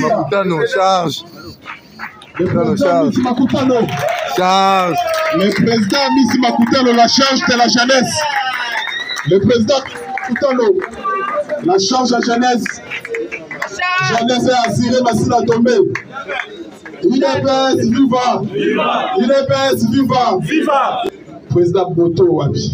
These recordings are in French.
Makutano, charge. Le président Miss Makutano. Charge. Le président Miss Makutano, la charge de la jeunesse. Le président Makutano, la charge à jeunesse. Jeunesse est assurée, mais s'il a tombé. UDPS, viva! UDPS, viva! Viva! Président Boto Wabi.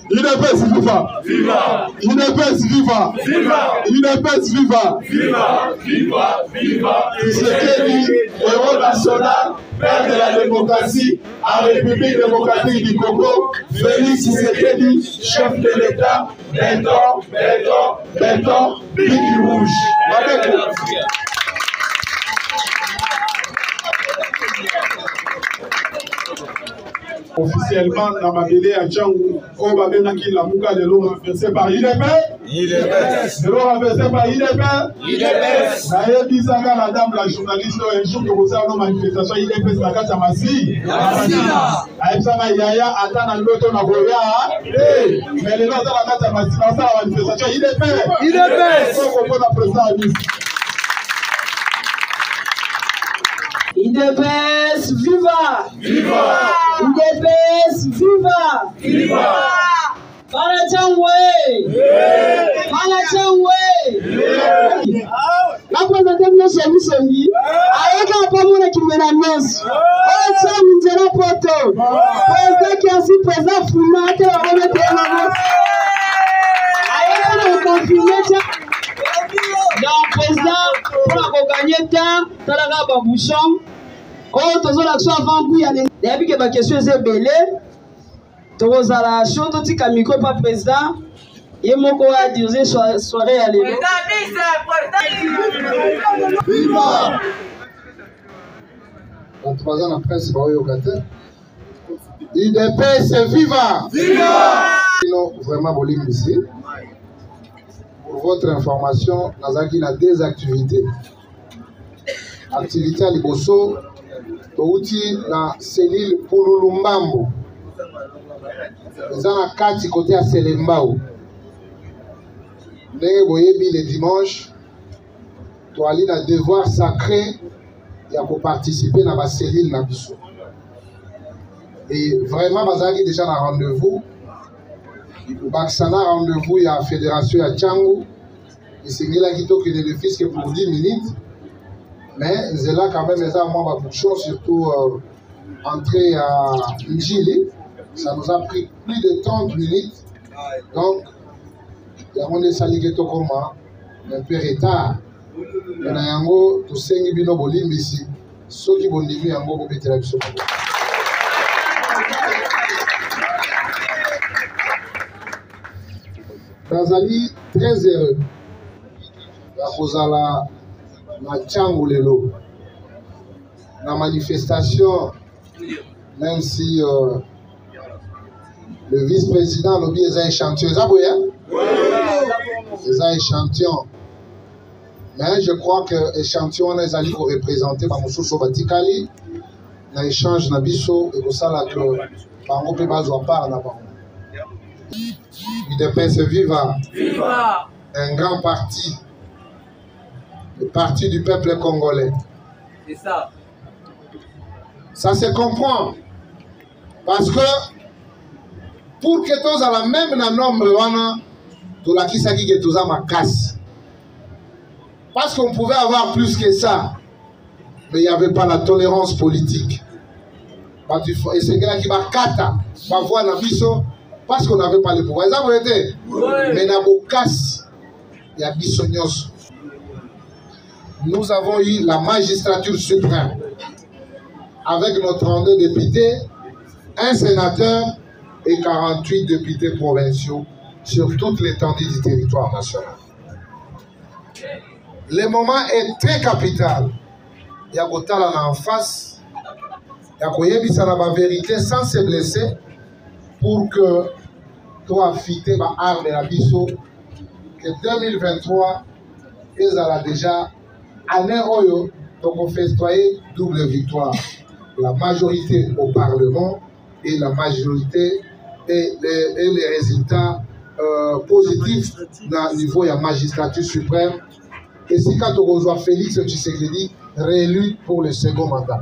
UDPS, viva! Viva! UDPS, viva! Viva! UDPS, viva! Viva! Viva! Viva! Tshisekedi, héros national, père de la démocratie, en République démocratique du Congo, Félix Tshisekedi, chef de l'État, béton, big rouge. Officiellement, dans ma BD à Tchangou, on va bien qu'il la mouka de l'eau renversée par IDP. De l'eau renversée par IDP. D'ailleurs, Bisaga, la dame, la journaliste, un jour que vous avez une manifestation, IDP, ça casse à Massi. Aïpsama Yaya, attend un autre na Goya. Mais les gens dans la casse à Massi, dans la manifestation, IDP. Il faut qu'on la présidente. UDPS, viva! Viva! UDPS, viva! Viva! Malachangwe! Malachangwe! La présidente de Chemisongi, avec un pomme qui me la mise. Oh, ça, nous dirons poto. Président qui a aussi présent, Founa, qui a remetté la voix. Avec un confiné, donc, président, pour accompagner temps, dans la babouchon, oh, tous les actions avant vous, il y a des questions belées. Tous la chose, tout le micro par président, et mon courage dirigé soirée à l'époque. Viva! En 3 ans après, c'est pas au Gata. UDPS, viva! Viva! Vraiment, Bolim ici. Pour votre information, Nazaki a 2 activités. Activité à Liboso, outil la cellule Pululumbambo. Nous avons 4 côtés à Selembao. Le dimanche, tu as un devoir sacré pour participer à la cellule Nabiso. Et vraiment, Nazaki déjà un rendez-vous. Baksana rendez-vous, il y a la fédération à Tchangou. Et c'est là qui toque le fisc pour 10 minutes. Mais c'est là quand même, les amants à bouchon, surtout entrer à Njili. Ça nous a pris plus de 30 minutes. Donc, il y a un salé comment, un peu retard. Mais il y a un go, tout ce qui est bien au ici. Ceux qui vont dire, un go, pour mettre la bouchon. Nazali très heureux. La Tchangou Lelo. La manifestation, même si le vice-président lobby est un échantillon. C'est un échantillon. Mais je crois que l'échantillon est allé pour représenter Mamoussou Batikali. Dans l'échange Nabiso et pour ça là que Bango peut pas jouer part là-bas. UDPS viva. Viva. Un grand parti. Le parti du peuple congolais. C'est ça. Ça se comprend. Parce que pour que tous à la même nombre, tout la qui s'agit que tous à ma casse. Parce qu'on pouvait avoir plus que ça. Mais il n'y avait pas la tolérance politique. Et c'est là qui va kata, va voir la biso. Parce qu'on n'avait pas le pouvoir. Ça vous été. Mais dans vos casses, il y a bisognos. Nous avons eu la magistrature suprême avec nos 32 députés, un sénateur et 48 députés provinciaux sur toute l'étendue du territoire national. Le moment est très capital. Il y a Kotala en face, il y a Koyebisa la vérité sans se blesser pour que toi fitte ma arme et la biso que 2023 ils ont déjà année oyo donc on festoyer double victoire la majorité au Parlement et la majorité et les résultats positifs au niveau de la magistrature suprême. Et si quand on reçoit Félix Tshisekedi réélu pour le second mandat.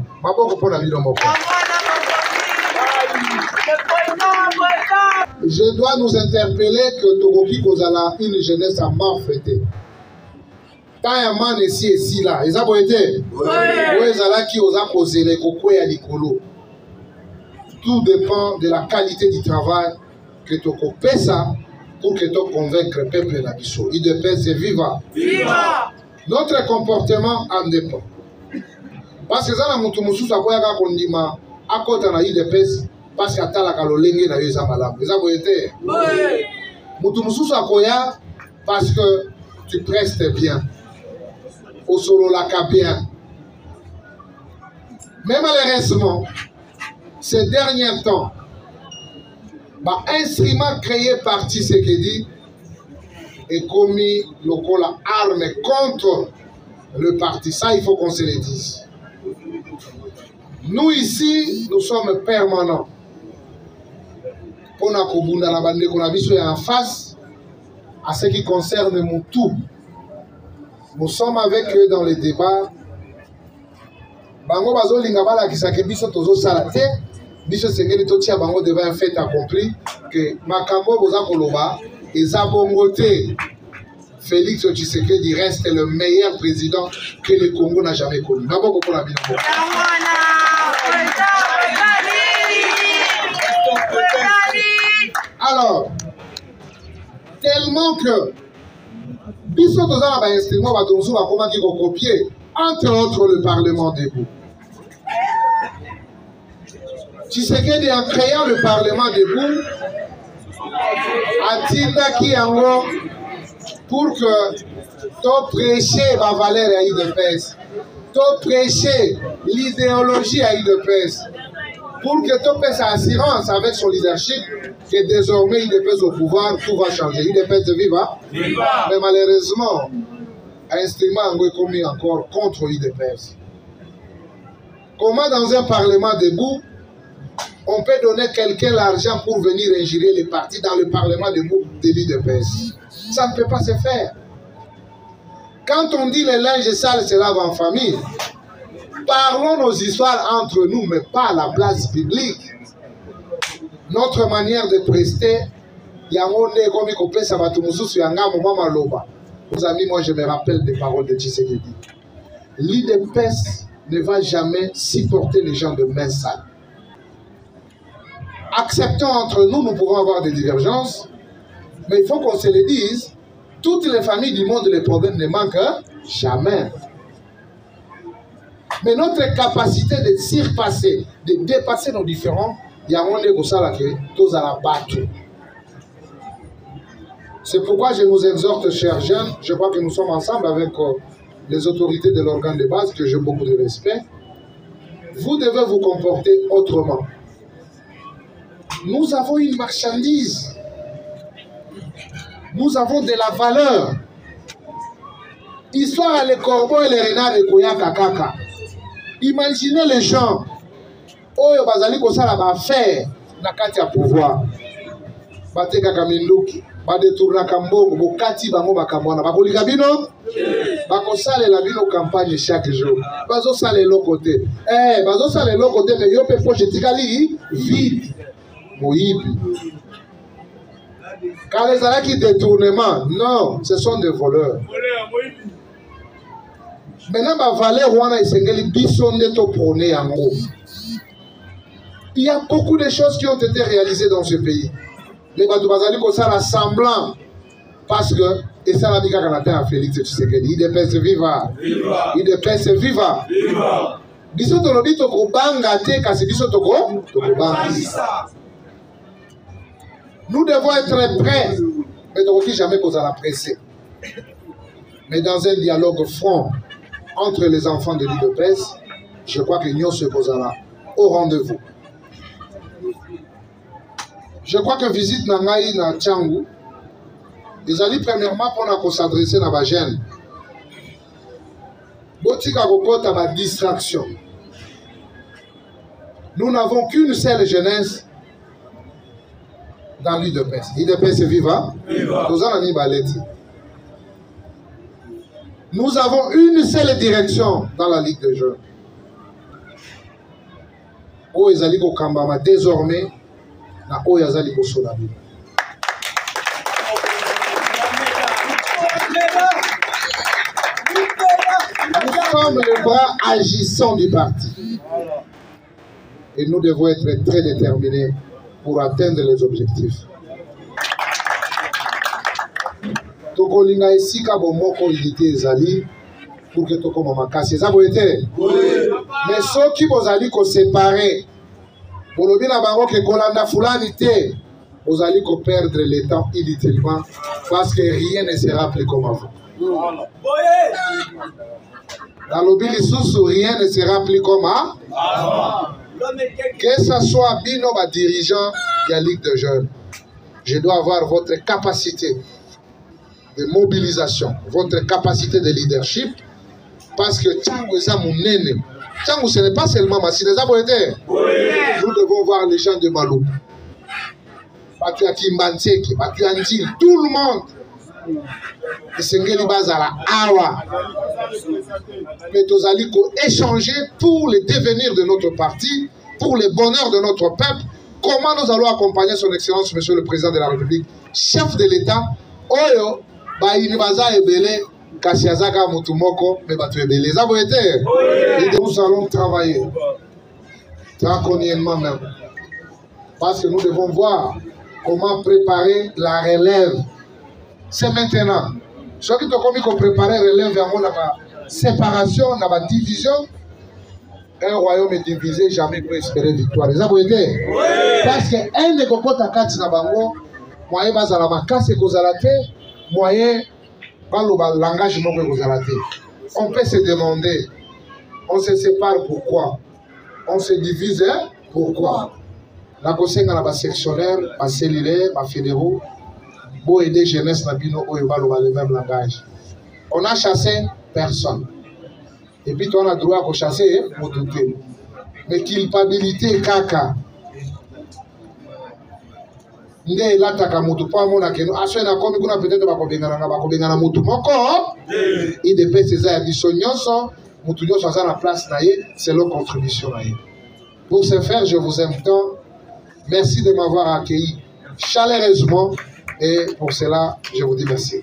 Je dois nous interpeller que Togoki Kozala une jeunesse à mort fêtée. Quand un man ici là, ils ont été. Tout dépend de la qualité du travail que tu fais ça pour que tu convaincre le peuple la biso. Il dépend, c'est vivant. Notre comportement en dépend. Parce que ça, na mutu musu sa koya ka kondima akota na IDPS parce que atala ka lolenge na yeza malamu. Ils ont été. Mutu musu sa koya parce que tu prestes bien. Au solo la bien. Mais malheureusement, ces derniers temps, l'instrument créé par Tshisekedi est commis la arme contre le parti. Ça, il faut qu'on se le dise. Nous ici, nous sommes permanents. Pour nous en face à ce qui concerne Moutou. Nous sommes avec eux dans les débats. Bango bazo lingabala kisake biso tozo salate biso sengeli totia bango devant un fait accompli que makambo boza koloba eza bongo te. Félix Tshisekedi reste le meilleur président que le Congo n'a jamais connu. Naboko pour la bino. Alors, tellement que biso toza ba instrument ba tonzo ba koma ki ko copier entre autres le Parlement debout. Tshisekedi en créant le Parlement debout a tindaki yango pour que tu prêches la valeur à IDPS, tu prêches l'idéologie à IDPS, pour que tu fasses assurance avec son leadership que désormais IDPS au pouvoir, tout va changer. IDPS viva. Mais malheureusement, l'instrument est commis encore contre l'IDPS. Comment dans un Parlement debout, on peut donner quelqu'un l'argent pour venir ingérer les partis dans le Parlement debout de l'IDPS? Ça ne peut pas se faire. Quand on dit les linges sales se lavent en famille, parlons nos histoires entre nous, mais pas à la place publique. Notre manière de prester, mes amis, moi je me rappelle des paroles de Tshisekedi. L'IDPS ne va jamais supporter les gens de main sale. Acceptons entre nous, nous pouvons avoir des divergences, mais il faut qu'on se le dise, toutes les familles du monde, les problèmes ne manquent jamais. Mais notre capacité de surpasser, de dépasser nos différends, il y a un monde qui tous à la battre. C'est pourquoi je nous exhorte, chers jeunes, je crois que nous sommes ensemble avec les autorités de l'organe de base, que j'ai beaucoup de respect. Vous devez vous comporter autrement. Nous avons une marchandise. Nous avons de la valeur. Histoire à les corbeaux et les renards et koya kakaka. Imaginez les gens. Oyo bazali kosala ba faire na kati ya pouvoir. Bateka kaminduki, badetourna kambongo, bokati bango bakamwana. Bakolika bino? Bakosala la bino campagne chaque jour. Bazo sala le côté. Bazo sala le côté mais yo pe poche tikali vide. Moïbi. Car les arrêts qui détournement, non, ce sont des voleurs. Maintenant, ma valeur, il y a beaucoup de choses qui ont été réalisées dans ce pays. Les Batouazali, ça rassemblant parce que, et ça l'a dit à Félix Tshisekedi, il dépasse viva. Il dépasse viva. Biso to lobi to ko banga te kasi biso to ko banga. Nous devons être prêts, mais nous ne jamais qu'on la presser. Mais dans un dialogue franc entre les enfants de l'IDPS, je crois que nous se posera au rendez-vous. Je crois que visite Nangaï na Tchangou, ils allaient premièrement pour s'adresser à la gêne. Botika kokota ma distraction. Nous n'avons qu'une seule jeunesse dans l'UDPS. L'UDPS est vivant. Nous avons une seule direction dans la Ligue des jeunes. Oyezaliko Kambama désormais na Oyezaliko Sonabi. Nous sommes les bras agissants du parti. Et nous devons être très déterminés pour atteindre les objectifs. Tokolinga esika bomoko unité ezali pour que tokoma makasi eza boyete. Mais ceux qui bozali ko séparer bolobi na bango ke kolanda fulani te bozali ko perdre le temps inutilement parce que rien ne sera plus comme avant. Dans le lisusu rien ne sera plus comme avant. Que ce soit bino ba dirigeant de la Ligue de jeunes, je dois avoir votre capacité de mobilisation, votre capacité de leadership, parce que Tchango est mon nene. Tchango, ce n'est pas seulement Massine. Nous devons voir les gens de Malou. Batuaki Mbanseki, Batuandil, tout le monde. Sengeli Bazala, Awa. Mais Tozali ko échanger pour le devenir de notre parti, pour le bonheur de notre peuple. Comment nous allons accompagner son Excellence, Monsieur le Président de la République, chef de l'État, Oyo, Baïnibaza Ebele, Kassiazaka Mutumoko, mais Batu Ebele. Ça vous été? Et nous allons travailler, draconiennement même. Parce que nous devons voir comment préparer la relève. C'est maintenant. Ceux qui ont préparé la relève vers la séparation, la division, un royaume est divisé, jamais peut espérer victoire. Ça vous été? Parce que un ne peut pas t'attaquer dans bango, moyen basa la makase kozalate, moyen par le langage non kozalate. On peut se demander, on se sépare pourquoi? On se divise pourquoi? La conseil dans la sectionnaire, la cellulaire, la fédéraux, pour aider jeunesse nabino ou le même langage. On a chassé personne. Et puis on a droit à chasser, mais culpabilité kaka. Nde lataka mutu pa mona keno aso na komi kuna peut-être bakobengana mutu moko il dépêche ces ya biso nyonso mutu nyonso aza na place na ye c'est leur contribution na ye. Pour ce faire je vous invite, merci de m'avoir accueilli chaleureusement et pour cela je vous dis merci.